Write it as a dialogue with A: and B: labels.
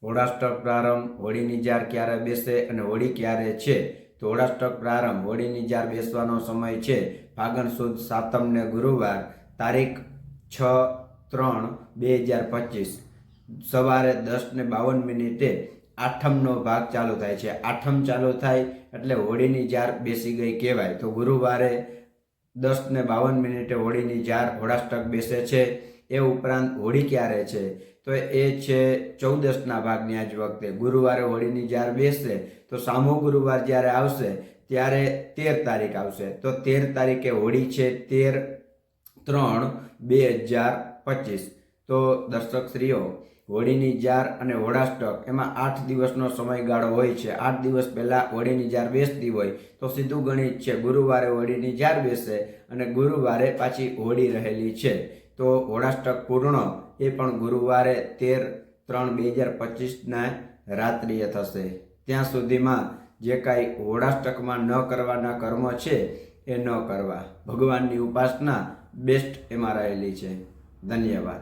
A: હોળાષ્ટક પ્રારંભ, હોળીની જાર ક્યારે બેસે અને હોળી ક્યારે છે? તો હોળાષ્ટક પ્રારંભ, હોળીની જાર બેસવાનો સમય છે ફાગણ સુદ સાતમને ગુરુવાર, તારીખ 6/3/2025 સવારે 10:52 આઠમનો ભાગ ચાલુ થાય છે। આઠમ ચાલુ થાય એટલે હોળીની જાર બેસી ગઈ કહેવાય। તો ગુરુવારે 10:52 હોળીની જાર હોળાષ્ટક બેસે છે। એ ઉપરાંત હોળી ક્યારે છે? તો એ છે 14ના ભાગની આજ વખતે। ગુરુવારે હોળીની જાર બેસશે તો સામો ગુરુવાર જ્યારે આવશે ત્યારે 13 તારીખ આવશે। તો 13 તારીખે હોળી છે 13/3/2025। તો દર્શકશ્રીઓ, હોળીની જાર અને હોળાષ્ટક એમાં 8 દિવસનો સમયગાળો હોય છે। 8 દિવસ પહેલાં હોળીની જાર બેસતી હોય તો સીધું ગણિત છે, ગુરુવારે હોળીની જાર બેસે અને ગુરુવારે પાછી હોળી રહેલી છે તો હોળાષ્ટક પૂર્ણ એ પણ ગુરુવારે 13/3/2025ના રાત્રિએ થશે। ત્યાં સુધીમાં જે કાંઈ હોળાષ્ટકમાં ન કરવાના કર્મ છે એ ન કરવા, ભગવાનની ઉપાસના બેસ્ટ એમાં રહેલી છે। ધન્યવાદ।